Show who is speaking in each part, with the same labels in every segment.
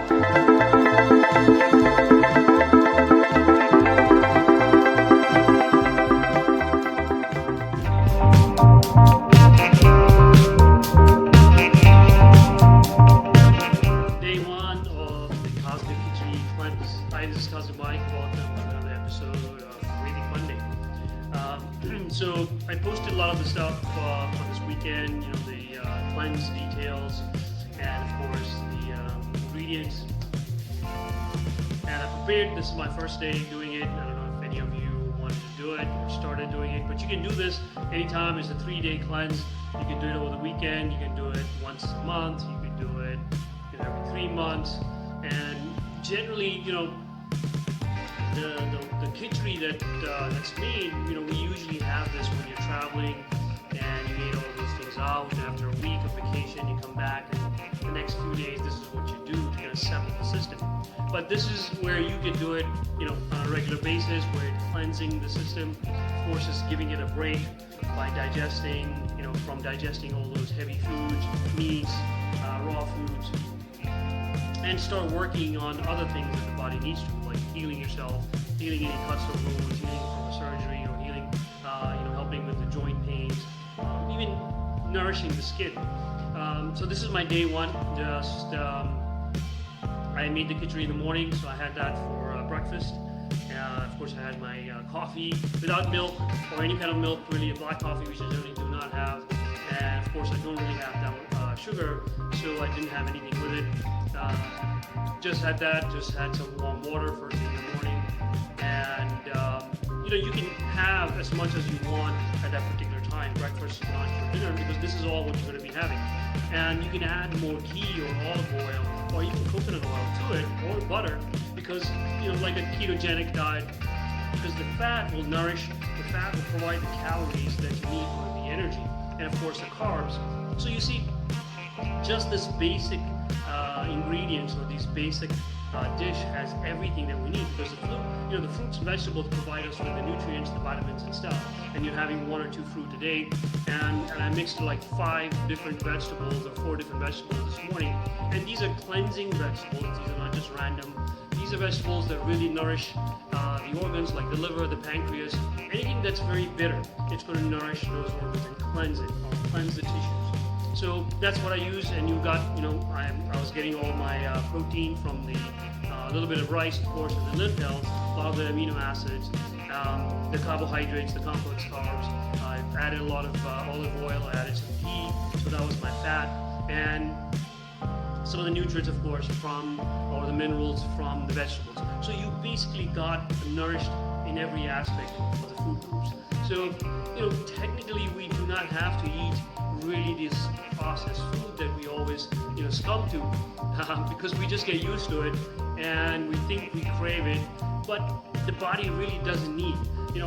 Speaker 1: Day one of the Cosmic Khichdi Cleanse. Hi, this is Cousin Mike. Welcome to another episode of Ayurvedic Monday. So I posted a lot of the stuff on this weekend, the cleanse details, and of course the ingredients. And I prepared. This is my first day doing it. I don't know if any of you wanted to do it or started doing it, but you can do this anytime. It's a 3-day cleanse. You can do it over the weekend. You can do it once a month. You can do it every 3 months. And generally, the Kichdi that's made, we usually have this when you're traveling and you eat all those things out, and after a week of vacation you come back and the next few days this is what you do to kind of settle the system. But this is where you can do it on a regular basis, where it's cleansing the system, of course it's giving it a break by digesting, from digesting all those heavy foods, meats, raw foods, and start working on other things that the body needs to, like healing yourself, healing any cuts or wounds, healing from a surgery, or healing, helping with the joint pains, even nourishing the skin. So this is my day one. I made the Kichari in the morning, so I had that for breakfast. Of course, I had my coffee without milk or any kind of milk, really, a black coffee, which I generally do not have. And of course, I don't really have that sugar, so I didn't have anything with it. Just had that, just had some warm water first thing in the morning. And you can have as much as you want at that particular time, breakfast, lunch, or dinner, because this is all what you're going to be having. And you can add more ghee or olive oil or even coconut oil to it, or butter, because like a ketogenic diet, because the fat will nourish, the fat will provide the calories that you need for the energy, and of course the carbs. So you see, just this basic ingredients, or these basic dish has everything that we need, because the fruits and vegetables provide us with the nutrients, the vitamins and stuff, and you're having 1 or 2 fruit a day, and I mixed like 5 different vegetables or 4 different vegetables this morning, and these are cleansing vegetables. These are not just random. These are vegetables that really nourish the organs, like the liver, the pancreas, anything that's very bitter. It's going to nourish those organs and cleanse it, or cleanse the tissues. So that's what I use, and you got, I was getting all my protein from the little bit of rice, of course, and the lentils, a lot of the amino acids, the carbohydrates, the complex carbs. I added a lot of olive oil, I added some ghee, so that was my fat, and some of the nutrients, of course, or the minerals from the vegetables. So you basically got nourished in every aspect of the food groups. So, technically we do not have to eat really this processed food that we always, succumb to, because we just get used to it and we think we crave it, but the body really doesn't need.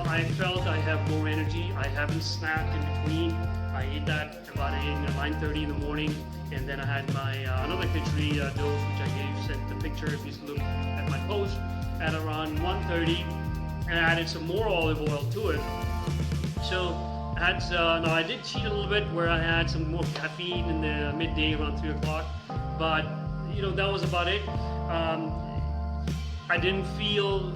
Speaker 1: I felt I have more energy. I haven't snacked in between. I ate that about 9:30 in the morning, and then I had my another Kichdi dose, which I sent the picture if you look at my post, at around 1:30, and I added some more olive oil to it. So now I did cheat a little bit, where I had some more caffeine in the midday around 3 o'clock, but that was about it. I didn't feel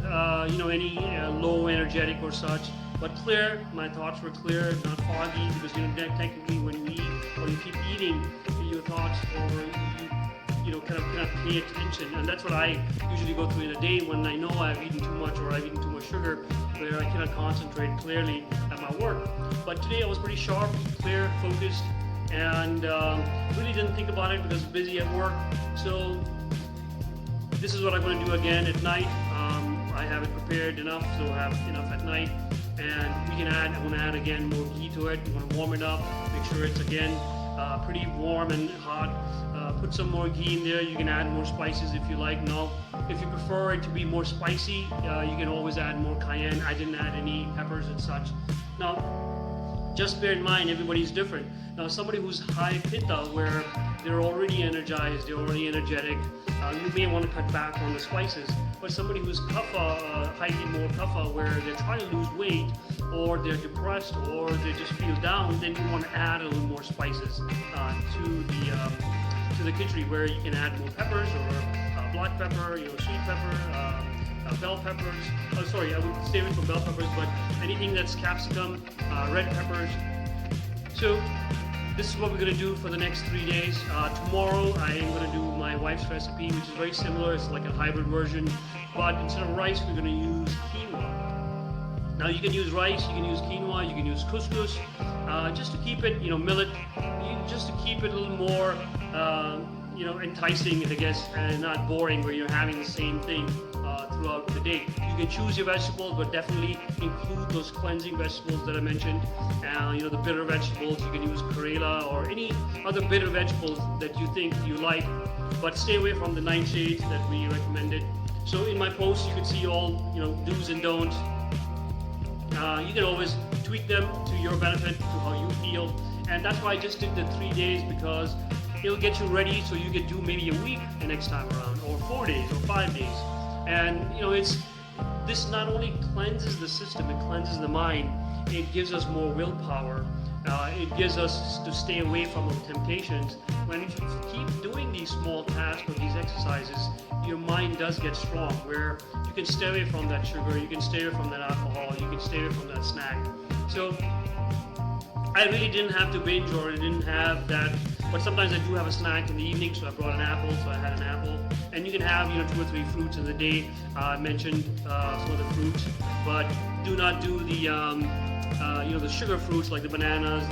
Speaker 1: any low energetic or such, but clear. My thoughts were clear, not foggy, because technically when you eat or you keep eating, your thoughts, or you cannot pay attention, and that's what I usually go through in a day when I know I've eaten too much or I've eaten too much sugar, where I cannot concentrate clearly at my work. But today I was pretty sharp, clear, focused, and really didn't think about it because I was busy at work. So this is what I'm going to do again at night. I have it prepared enough, so I have enough at night, and I'm going to add again more ghee to it. I'm going to warm it up, make sure it's again pretty warm and hot. Put some more ghee in there. You can add more spices if you like. Now, if you prefer it to be more spicy, you can always add more cayenne. I didn't add any peppers and such. Now, just bear in mind, everybody's different. Now, somebody who's high pitta, where they're already energized, they're already energetic, you may want to cut back on the spices. But somebody who's kapha, highly more kapha, where they're trying to lose weight, or they're depressed, or they just feel down, then you want to add a little more spices to the Kichdi, where you can add more peppers or black pepper, sweet pepper, bell peppers. Oh, sorry, I would stay away from bell peppers, but anything that's capsicum, red peppers. So this is what we're going to do for the next 3 days. Tomorrow I am going to do my wife's recipe, which is very similar. It's like a hybrid version, but instead of rice, we're going to use quinoa. Now you can use rice, you can use quinoa, you can use couscous, just to keep it, millet, just to keep it a little more, enticing, I guess, and not boring, where you're having the same thing throughout the day. You can choose your vegetables, but definitely include those cleansing vegetables that I mentioned. The bitter vegetables, you can use Karela or any other bitter vegetables that you think you like, but stay away from the nightshades that we recommended. So in my post, you can see all, do's and don'ts. You can always tweak them to your benefit, to how you feel. And that's why I just did the 3 days, because it'll get you ready so you can do maybe a week the next time around, or 4 days, or 5 days. And this not only cleanses the system, it cleanses the mind. It gives us more willpower. It gives us to stay away from temptations. When you keep doing these small tasks or these exercises, your mind does get strong, where you can stay away from that sugar, you can stay away from that alcohol, you can stay away from that snack. So I really didn't have to binge, or I didn't have that, but sometimes I do have a snack in the evening, so I brought an apple, so I had an apple. And you can have 2 or 3 fruits in the day. I mentioned some of the fruits, but do not do the sugar fruits like the bananas,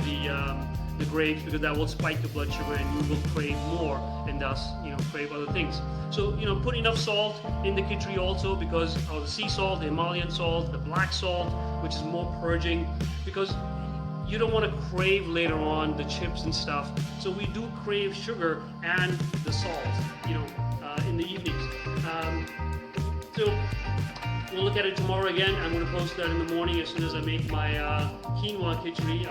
Speaker 1: the grapes, because that will spike the blood sugar and you will crave more, and thus crave other things. So put enough salt in the Kichdi also, because of the sea salt, the Himalayan salt, the black salt, which is more purging, because you don't want to crave later on the chips and stuff. So we do crave sugar and the salt, in the evenings. So we'll look at it tomorrow again. I'm going to post that in the morning as soon as I make my quinoa khichdi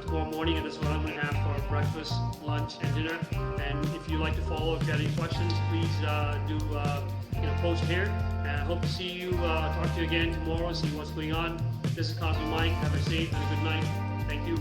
Speaker 1: tomorrow morning, and that's what I'm going to have for breakfast, lunch, and dinner. And if you'd like to follow, if you have any questions, please do post here. And I hope to see you, talk to you again tomorrow, see what's going on. This is Cosmic Mike. Have a safe and a good night. Thank you.